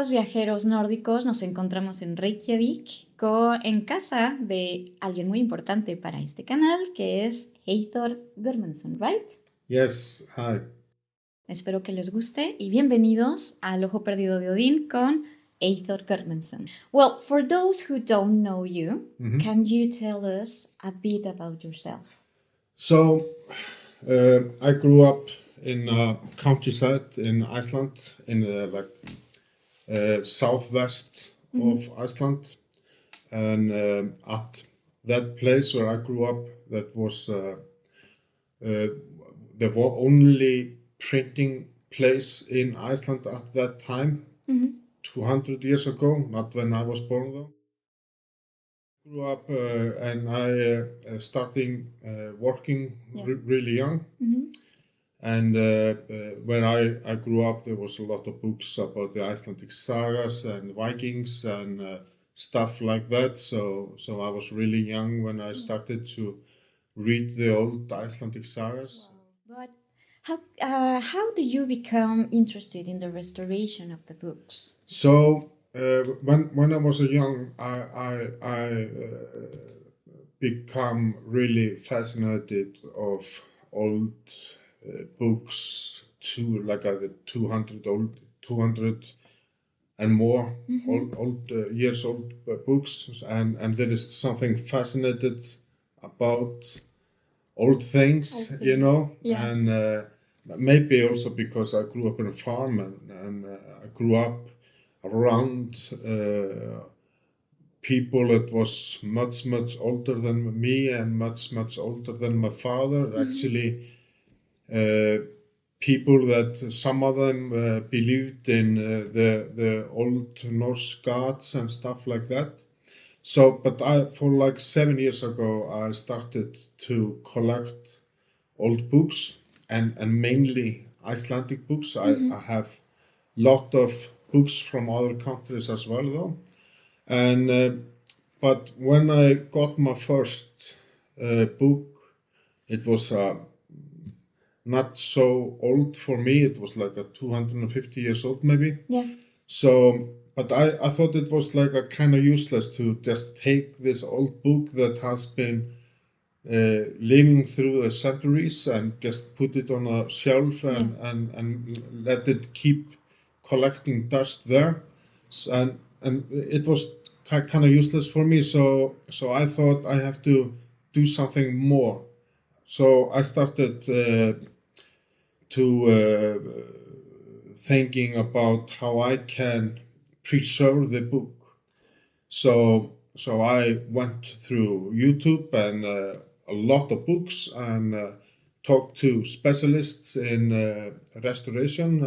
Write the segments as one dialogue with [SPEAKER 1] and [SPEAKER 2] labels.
[SPEAKER 1] los viajeros nórdicos nos encontramos en Reikiavik, en casa de alguien muy importante para este canal, que es Eythor Gudmundsson, ¿right?
[SPEAKER 2] Yes, hi.
[SPEAKER 1] Espero que les guste y bienvenidos al Ojo Perdido de Odín con Eythor Gudmundsson. Well, for those who don't know you, can you tell us a bit about yourself?
[SPEAKER 2] So, I grew up in countryside in Iceland, in the southwest of Iceland, and at that place where I grew up, that was the only printing place in Iceland at that time, 200 years ago, not when I was born though. Grew up and I started working really young. And when I grew up, there was a lot of books about the Icelandic sagas and Vikings and stuff like that. So I was really young when I started to read the old Icelandic sagas.
[SPEAKER 1] Wow. But how did you become interested in the restoration of the books?
[SPEAKER 2] So when I was young, I become really fascinated of old books, the 200 and more old years old books, and there is something fascinated about old things, you know, and maybe also because I grew up in a farm and I grew up around people that was much older than me and much older than my father. Actually, people that some of them believed in the old Norse gods and stuff like that. So, but for like 7 years ago, I started to collect old books and mainly Icelandic books. I have a lot of books from other countries as well, though. And but when I got my first book, it was not so old for me. It was like a 250 years old, maybe.
[SPEAKER 1] Yeah.
[SPEAKER 2] So, but I thought it was like a kind of useless to just take this old book that has been living through the centuries and just put it on a shelf and let it keep collecting dust there. So, and it was kind of useless for me. So I thought I have to do something more. So I started thinking about how I can preserve the book. So I went through YouTube and a lot of books and talked to specialists in restoration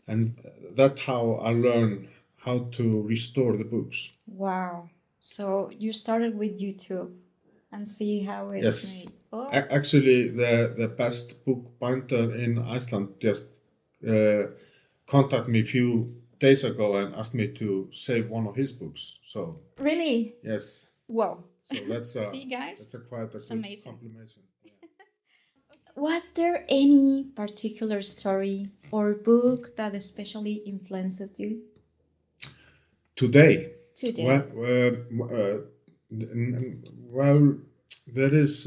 [SPEAKER 2] and that's how I learned how to restore the books.
[SPEAKER 1] Wow! So you started with YouTube and see how it's made. Oh.
[SPEAKER 2] Actually, the best book binder in Iceland just contacted me a few days ago and asked me to save one of his books. So
[SPEAKER 1] really?
[SPEAKER 2] Yes.
[SPEAKER 1] Wow!
[SPEAKER 2] So that's
[SPEAKER 1] see, guys,
[SPEAKER 2] that's a quite a good compliment. Yeah.
[SPEAKER 1] Was there any particular story or book that especially influences you?
[SPEAKER 2] Today. Well, there is.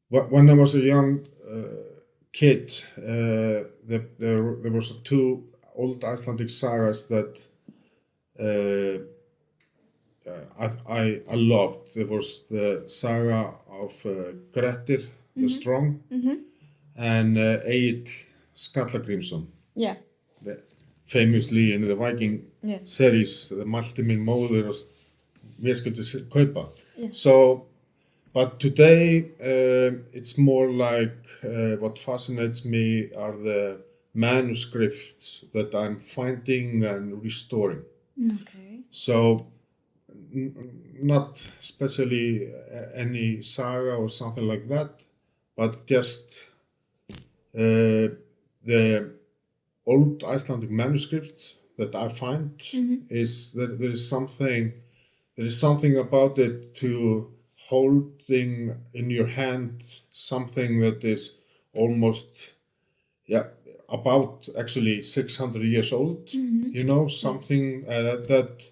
[SPEAKER 2] When I was a young kid, there was two old Icelandic sagas that I loved. There was the saga of Grettir the Strong and Egill Skallagrímsson.
[SPEAKER 1] Yeah.
[SPEAKER 2] Famously in the Viking series, the mælti mín móðir og mér skyldi kaupa.
[SPEAKER 1] Yeah.
[SPEAKER 2] So, but today it's more like what fascinates me are the manuscripts that I'm finding and restoring.
[SPEAKER 1] Okay.
[SPEAKER 2] So, not especially any saga or something like that, but just the old Icelandic manuscripts that I find is that there is something about it to holding in your hand something that is almost about actually 600 years old. You know, something that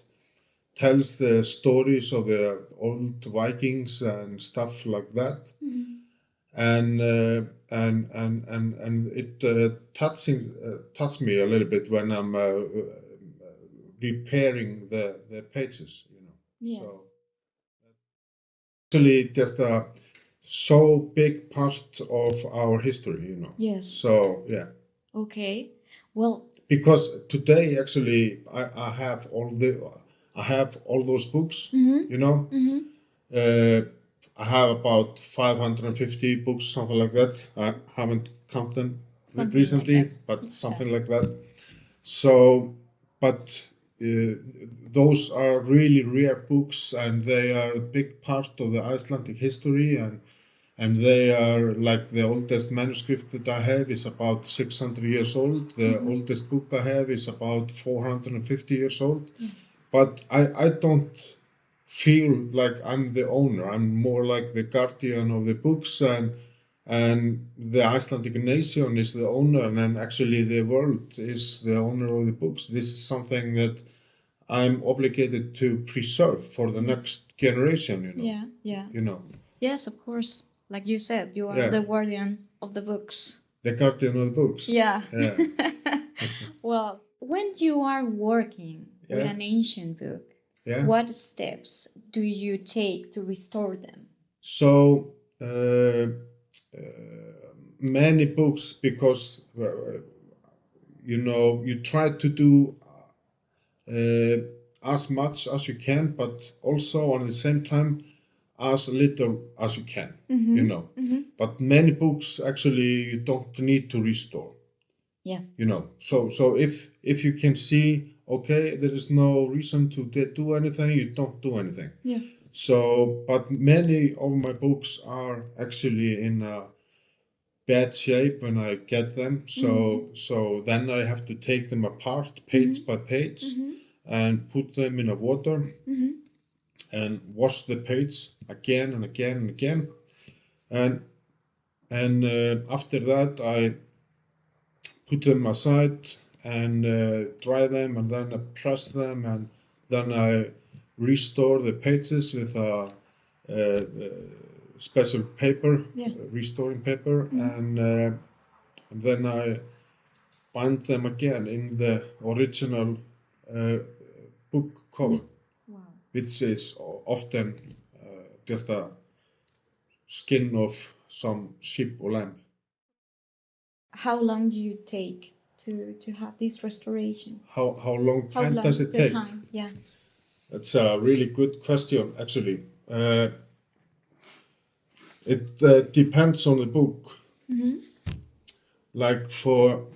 [SPEAKER 2] tells the stories of the old Vikings and stuff like that. And it touched me a little bit when I'm repairing the pages, you know.
[SPEAKER 1] Yes.
[SPEAKER 2] So actually just a so big part of our history, you know.
[SPEAKER 1] Yes.
[SPEAKER 2] So yeah.
[SPEAKER 1] Okay. Well,
[SPEAKER 2] because today actually I have all those books, you know. I have about 550 books, something like that. I haven't counted them recently, but something like that. So, but those are really rare books, and they are a big part of the Icelandic history, and they are like the oldest manuscript that I have is about 600 years old. The oldest book I have is about 450 years old. But I don't feel like I'm the owner. I'm more like the guardian of the books, and the Icelandic nation is the owner, and then actually the world is the owner of the books. This is something that I'm obligated to preserve for the next generation, you know.
[SPEAKER 1] Yeah.
[SPEAKER 2] You know.
[SPEAKER 1] Yes, of course. Like you said, you are the guardian of the books.
[SPEAKER 2] The guardian of the books.
[SPEAKER 1] Yeah. Well, when you are working with an ancient book, what steps do you take to restore them?
[SPEAKER 2] So, many books, because, you know, you try to do as much as you can, but also on the same time, as little as you can, you know. But many books actually you don't need to restore.
[SPEAKER 1] Yeah.
[SPEAKER 2] You know, so if you can see, okay, there is no reason to do anything, you don't do anything.
[SPEAKER 1] Yeah.
[SPEAKER 2] So, but many of my books are actually in a bad shape when I get them. So then I have to take them apart page by page and put them in a water. And wash the page again and again and again, and after that I put them aside and dry them, and then I press them, and then I restore the pages with a special paper, restoring paper, and then I bind them again in the original book cover. Which is often just a skin of some sheep or lamb.
[SPEAKER 1] How long do you take to have this restoration?
[SPEAKER 2] How long does it take?
[SPEAKER 1] Time? Yeah.
[SPEAKER 2] That's a really good question, actually. It depends on the book. Like for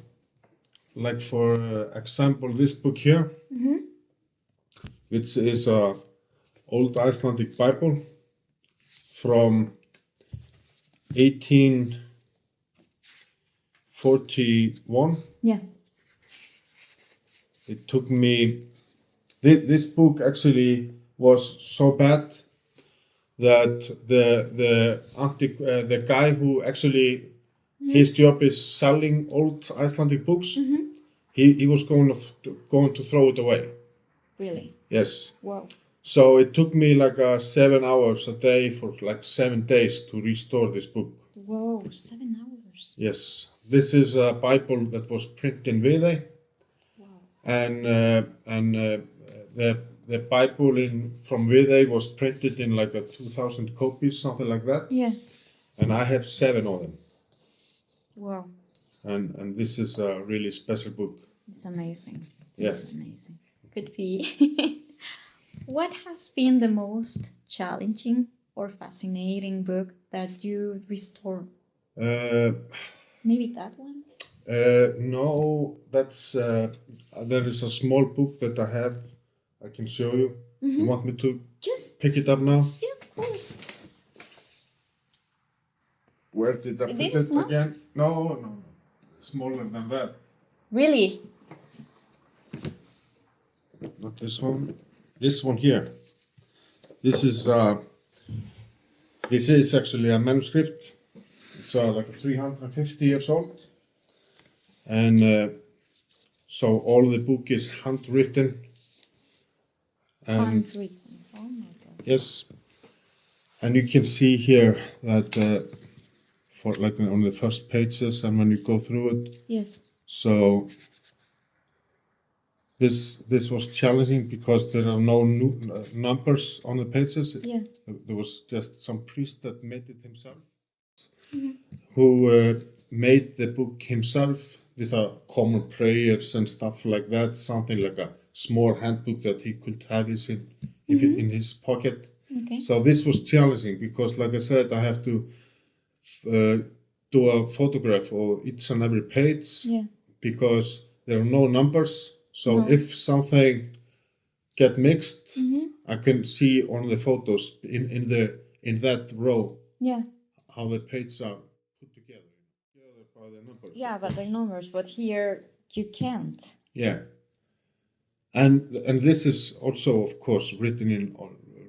[SPEAKER 2] example, this book here, which is a old Icelandic Bible from 1841.
[SPEAKER 1] Yeah.
[SPEAKER 2] It took me. This book actually was so bad that the guy who actually his job is selling old Icelandic books. He was going to throw it away.
[SPEAKER 1] Really?
[SPEAKER 2] Yes.
[SPEAKER 1] Wow.
[SPEAKER 2] So it took me like 7 hours a day for like 7 days to restore this book.
[SPEAKER 1] Whoa, 7 hours.
[SPEAKER 2] Yes. This is a Bible that was printed in Viðey.
[SPEAKER 1] Wow.
[SPEAKER 2] And the Bible from Viðey was printed in like 2,000 copies, something like that.
[SPEAKER 1] Yeah.
[SPEAKER 2] And I have 7 of them.
[SPEAKER 1] Wow.
[SPEAKER 2] And this is a really special book.
[SPEAKER 1] It's amazing.
[SPEAKER 2] Yeah.
[SPEAKER 1] It's amazing. Could be. What has been the most challenging or fascinating book that you restored? Maybe that one?
[SPEAKER 2] No, that's there is a small book that I have. I can show you. You want me to
[SPEAKER 1] Just
[SPEAKER 2] pick it up now?
[SPEAKER 1] Yeah, of course.
[SPEAKER 2] Where did I put it again? No. Smaller than that.
[SPEAKER 1] Really?
[SPEAKER 2] Not this one. This one here. This is actually a manuscript. It's like 350 years old, and so all the book is handwritten. And
[SPEAKER 1] Handwritten. Oh my God.
[SPEAKER 2] yes, and you can see here that for like on the first pages, and when you go through it,
[SPEAKER 1] Yes.
[SPEAKER 2] so this was challenging because there are no numbers on the pages.
[SPEAKER 1] Yeah.
[SPEAKER 2] There was just some priest that made it himself,
[SPEAKER 1] Mm-hmm.
[SPEAKER 2] who made the book himself with common prayers and stuff like that, something like a small handbook that he could have in his pocket.
[SPEAKER 1] Okay.
[SPEAKER 2] So this was challenging because, like I said, I have to do a photograph of each and every page,
[SPEAKER 1] Yeah.
[SPEAKER 2] because there are no numbers. So if something get mixed, I can see on the photos in that row,
[SPEAKER 1] Yeah.
[SPEAKER 2] how the pages are put together by the numbers.
[SPEAKER 1] Yeah, but the numbers, but here you can't.
[SPEAKER 2] Yeah. And this is also, of course, written in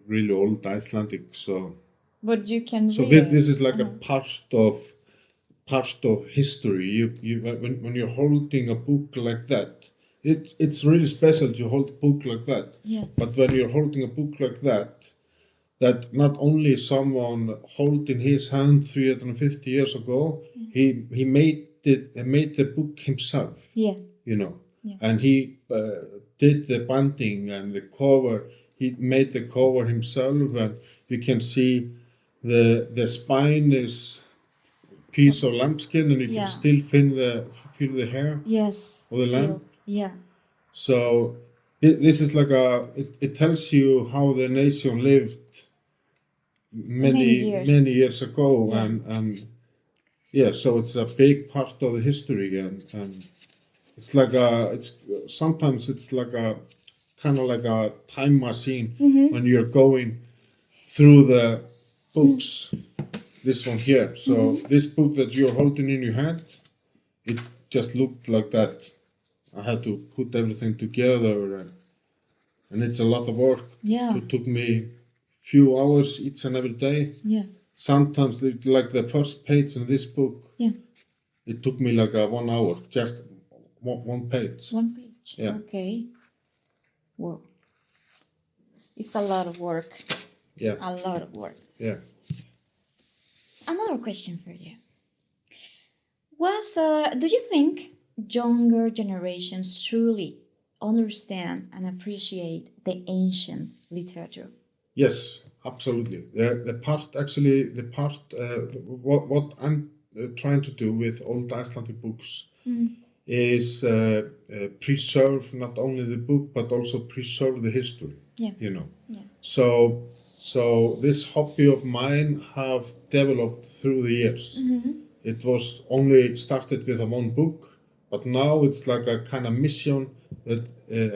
[SPEAKER 2] really old Icelandic. So
[SPEAKER 1] But you can
[SPEAKER 2] so
[SPEAKER 1] read
[SPEAKER 2] this
[SPEAKER 1] it.
[SPEAKER 2] is like a part of history. You when you're holding a book like that, it's really special to hold a book like that.
[SPEAKER 1] Yeah.
[SPEAKER 2] But when you're holding a book like that not only someone held in his hand 350 years ago, he made the book himself.
[SPEAKER 1] Yeah.
[SPEAKER 2] You know,
[SPEAKER 1] Yeah.
[SPEAKER 2] and he did the binding and the cover. He made the cover himself, and you can see the spine is piece of lambskin, and you can still feel the hair
[SPEAKER 1] Yes.
[SPEAKER 2] of the lamb.
[SPEAKER 1] Yeah.
[SPEAKER 2] So this is like it tells you how the nation lived many years ago,
[SPEAKER 1] Yeah.
[SPEAKER 2] and yeah, so it's a big part of the history, and it's like sometimes it's like a kind of like a time machine when you're going through the books. This one here. So this book that you're holding in your hand, it just looked like that. I had to put everything together, and it's a lot of work.
[SPEAKER 1] Yeah.
[SPEAKER 2] It took me few hours each and every day.
[SPEAKER 1] Yeah.
[SPEAKER 2] Sometimes, like the first page in this book,
[SPEAKER 1] Yeah.
[SPEAKER 2] it took me like 1 hour, just one page.
[SPEAKER 1] One page.
[SPEAKER 2] Yeah.
[SPEAKER 1] Okay. Well, it's a lot of work.
[SPEAKER 2] Yeah.
[SPEAKER 1] A lot of work.
[SPEAKER 2] Yeah.
[SPEAKER 1] Another question for you. Do you think younger generations truly understand and appreciate the ancient literature?
[SPEAKER 2] Yes, absolutely. What I'm trying to do with old Icelandic books is preserve not only the book but also preserve the history.
[SPEAKER 1] Yeah.
[SPEAKER 2] You know.
[SPEAKER 1] Yeah.
[SPEAKER 2] So this hobby of mine have developed through the years. It was only started with one book, but now it's like a kind of mission that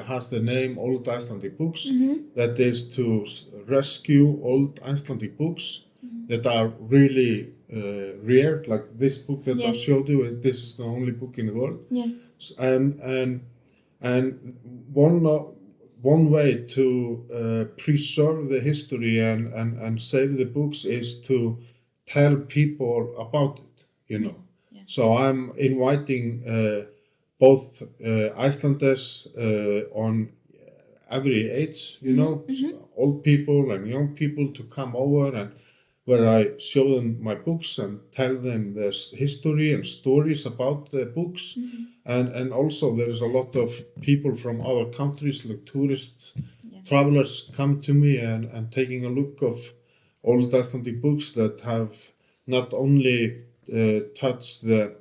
[SPEAKER 2] has the name Old Icelandic Books. That is to rescue old Icelandic books that are really rare, like this book that I showed you. This is the only book in the world.
[SPEAKER 1] Yeah.
[SPEAKER 2] And one way to preserve the history and save the books is to tell people about it, you know.
[SPEAKER 1] Yeah.
[SPEAKER 2] So I'm inviting both Icelanders on every age, you know, so old people and young people to come over, and where I show them my books and tell them the history and stories about the books. And also there's a lot of people from other countries, like tourists, travelers, come to me and taking a look of old Icelandic books that have not only touched the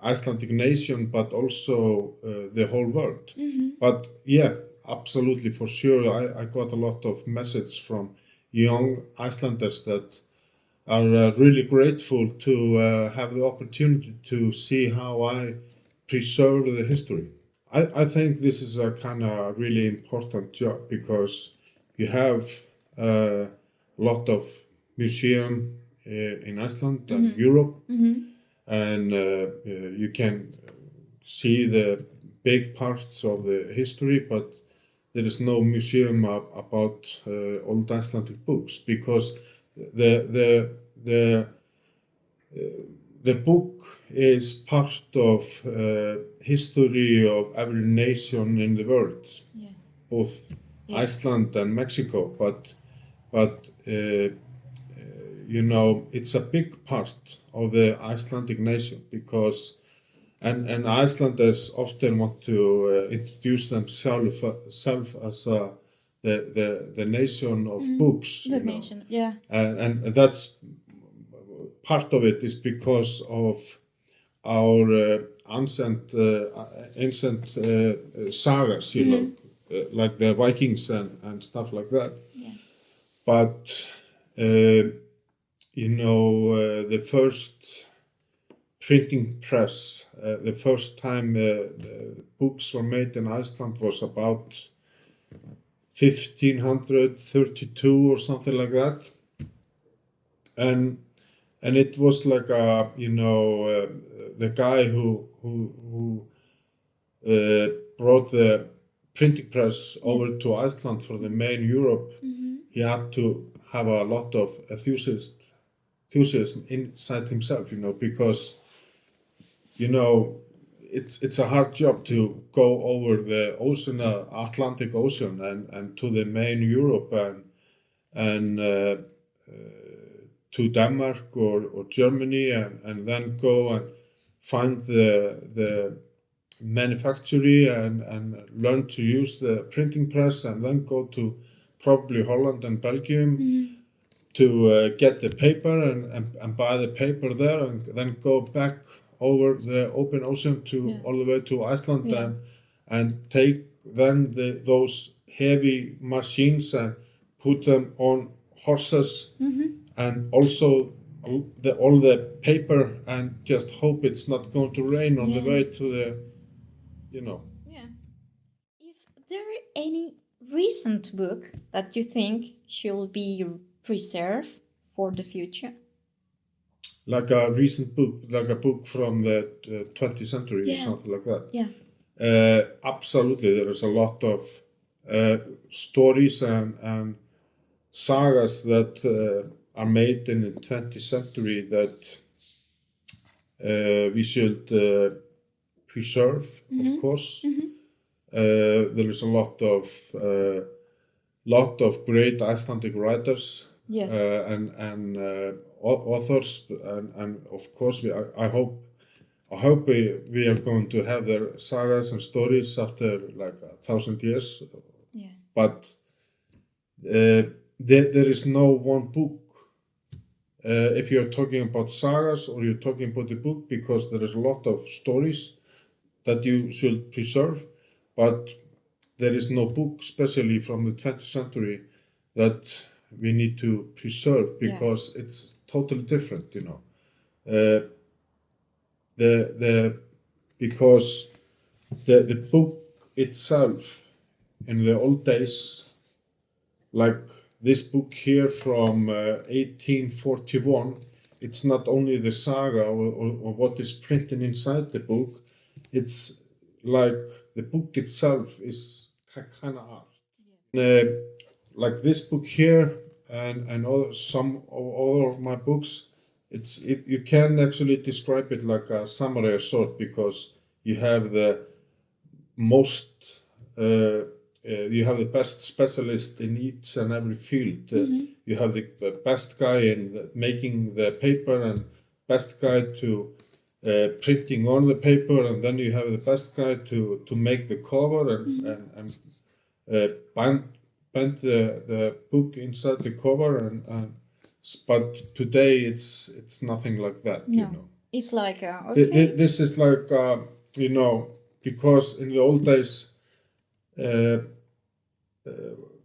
[SPEAKER 2] Icelandic nation, but also the whole world. But yeah, absolutely, for sure, I got a lot of messages from young Icelanders that are really grateful to have the opportunity to see how I preserve the history. I think this is a kind of really important job, because you have a lot of museum in Iceland and Europe, and you can see the big parts of the history, but there is no museum about old Icelandic books, because the the book is part of history of every nation in the world, both Iceland and Mexico. But it's a big part of the Icelandic nation because, and Icelanders often want to introduce themselves as the nation of books.
[SPEAKER 1] The nation, yeah.
[SPEAKER 2] And that's part of it is because of our ancient sagas, like the Vikings and stuff like that.
[SPEAKER 1] Yeah.
[SPEAKER 2] But the first printing press, the first time the books were made in Iceland was about 1532 or something like that, and it was like the guy who brought the printing press over to Iceland for the main Europe. He had to have a lot of enthusiasm inside himself, because it's a hard job to go over the ocean, Atlantic Ocean, and to the main Europe and to Denmark or Germany, and then go and find the manufactory and learn to use the printing press, and then go to probably Holland and Belgium to get the paper and buy the paper there, and then go back over the open ocean all the way to Iceland and take then those heavy machines and put them on horses and also all the paper and just hope it's not going to rain on the way to the,
[SPEAKER 1] Yeah. If there are any recent book that you think should be preserved for the future?
[SPEAKER 2] Like a recent book, like a book from the 20th century or something like that.
[SPEAKER 1] Yeah.
[SPEAKER 2] Absolutely, there is a lot of stories and sagas that are made in the 20th century that we should preserve, of course. There is a lot of great Icelandic writers and authors, and of course I hope we are going to have their sagas and stories after like 1,000 years.
[SPEAKER 1] Yeah.
[SPEAKER 2] But there is no one book. If you're talking about sagas or you're talking about the book, because there is a lot of stories that you should preserve, but there is no book, especially from the 20th century, that we need to preserve because it's totally different, because the book itself in the old days, like this book here from 1841, it's not only the saga or what is printed inside the book, it's like the book itself is kind of art. Like this book here and some of my books, you can actually describe it like a samurai sword, because you have the most you have the best specialist in each and every field. You have the best guy in making the paper and best guy to printing on the paper, and then you have the best guy to make the cover and bind the book inside the cover, but today it's nothing like that.
[SPEAKER 1] It's like
[SPEAKER 2] this is like because in the old days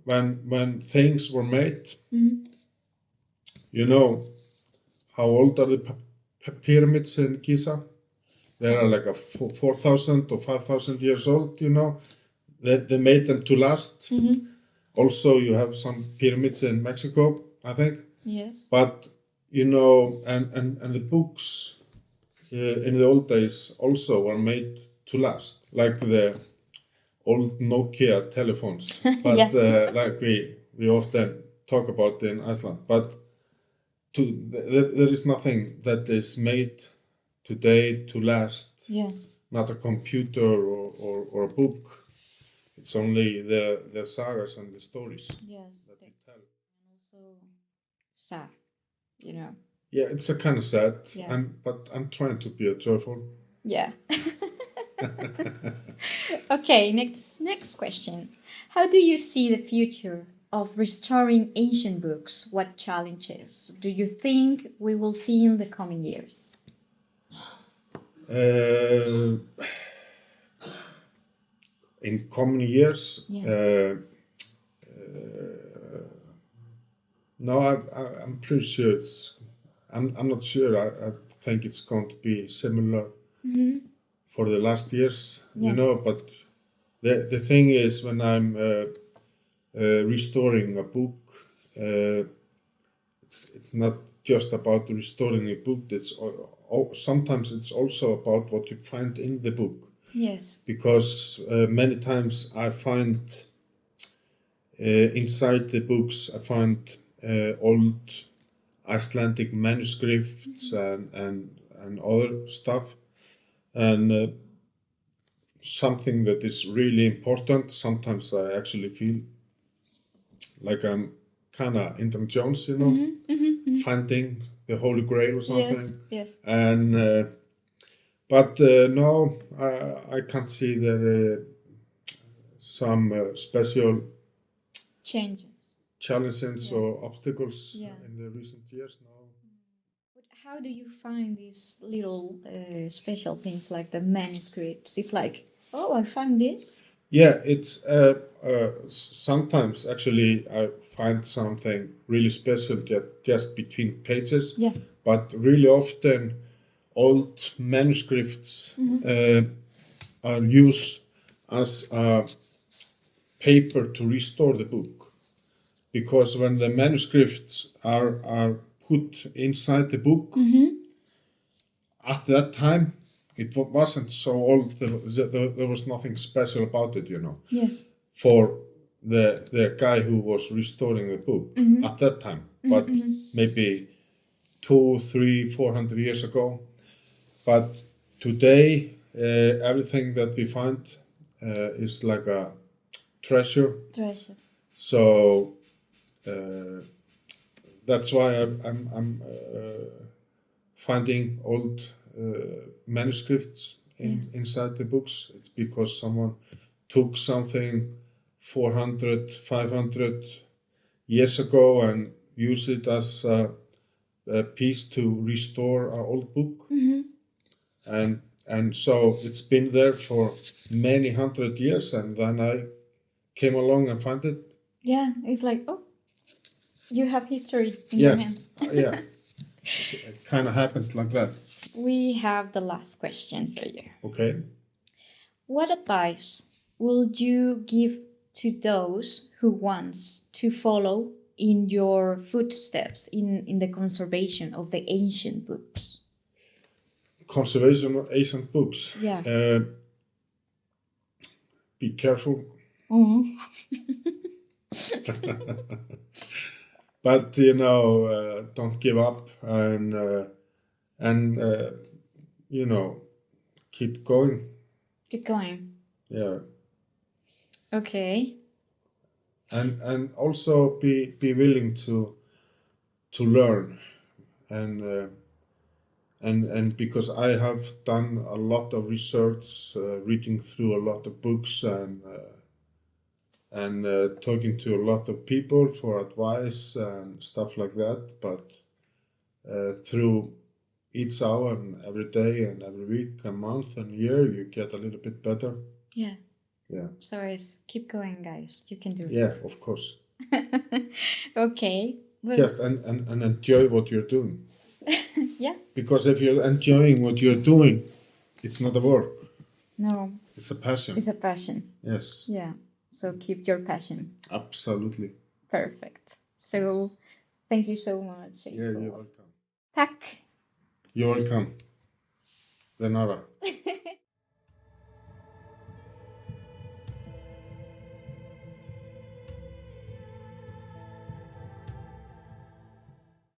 [SPEAKER 2] when things were made, how old are the pyramids in Giza? They are like 4,000 or 5,000 years old. They made them to last. Also, you have some pyramids in Mexico, I think.
[SPEAKER 1] Yes.
[SPEAKER 2] But and the books in the old days also were made to last, like the old Nokia telephones, but like we often talk about in Iceland. But there is nothing that is made today to last.
[SPEAKER 1] Yeah.
[SPEAKER 2] Not a computer or a book. It's only the sagas and the stories
[SPEAKER 1] Yes.
[SPEAKER 2] that we tell.
[SPEAKER 1] And also sad, you know.
[SPEAKER 2] Yeah, it's a kind of sad.
[SPEAKER 1] Yeah.
[SPEAKER 2] But I'm trying to be joyful.
[SPEAKER 1] Yeah. Okay, next question. How do you see the future of restoring ancient books? What challenges do you think we will see in the coming years?
[SPEAKER 2] In coming years,
[SPEAKER 1] Yeah.
[SPEAKER 2] no, I'm pretty sure I'm not sure. I think it's going to be similar for the last years,
[SPEAKER 1] Yeah.
[SPEAKER 2] you know. But the thing is, when I'm restoring a book, it's not just about restoring a book. Sometimes it's also about what you find in the book.
[SPEAKER 1] Yes.
[SPEAKER 2] Because many times I find inside the books I find old Icelandic manuscripts and other stuff, and something that is really important. Sometimes I actually feel like I'm kind of Indiana Jones, you know, finding the Holy Grail or something.
[SPEAKER 1] Yes.
[SPEAKER 2] And but no, I can't see that some special challenges or obstacles in the recent years now.
[SPEAKER 1] But how do you find these little special things like the manuscripts? It's like, oh, I found this.
[SPEAKER 2] Yeah, it's sometimes actually I find something really special just between pages.
[SPEAKER 1] Yeah.
[SPEAKER 2] But really often old manuscripts are used as paper to restore the book. Because when the manuscripts are put inside the book, at that time, it wasn't so old. There was nothing special about it, you know.
[SPEAKER 1] Yes.
[SPEAKER 2] For the guy who was restoring the book at that time. But maybe 200, 300, 400 years ago. But today, everything that we find is like a treasure. So that's why I'm finding old manuscripts inside the books. It's because someone took something 400, 500 years ago and used it as a piece to restore our old book. And so it's been there for many hundred years, and then I came along and found it.
[SPEAKER 1] Yeah, it's like, oh, you have history in your hands.
[SPEAKER 2] Yeah, it kind of happens like that.
[SPEAKER 1] We have the last question for you.
[SPEAKER 2] Okay.
[SPEAKER 1] What advice would you give to those who want to follow in your footsteps in the conservation of the ancient books?
[SPEAKER 2] Conservation of ancient books.
[SPEAKER 1] Yeah.
[SPEAKER 2] Be careful. But you know, don't give up, and you know, keep going.
[SPEAKER 1] Keep going.
[SPEAKER 2] Yeah.
[SPEAKER 1] Okay.
[SPEAKER 2] And also be willing to learn, and because I have done a lot of research, reading through a lot of books and talking to a lot of people for advice and stuff like that. But through each hour and every day and every week and month and year, you get a little bit better.
[SPEAKER 1] Yeah.
[SPEAKER 2] Yeah.
[SPEAKER 1] So it's keep going, guys. You can do it.
[SPEAKER 2] Yeah, of course.
[SPEAKER 1] Okay. Well,
[SPEAKER 2] just and enjoy what you're doing.
[SPEAKER 1] Yeah.
[SPEAKER 2] Because if you're enjoying what you're doing, it's not a work.
[SPEAKER 1] No.
[SPEAKER 2] It's a passion.
[SPEAKER 1] It's a passion.
[SPEAKER 2] Yes.
[SPEAKER 1] Yeah. So keep your passion.
[SPEAKER 2] Absolutely.
[SPEAKER 1] Perfect. So thank you so much.
[SPEAKER 2] Yeah, you're welcome.
[SPEAKER 1] Tack.
[SPEAKER 2] You're welcome. De nada.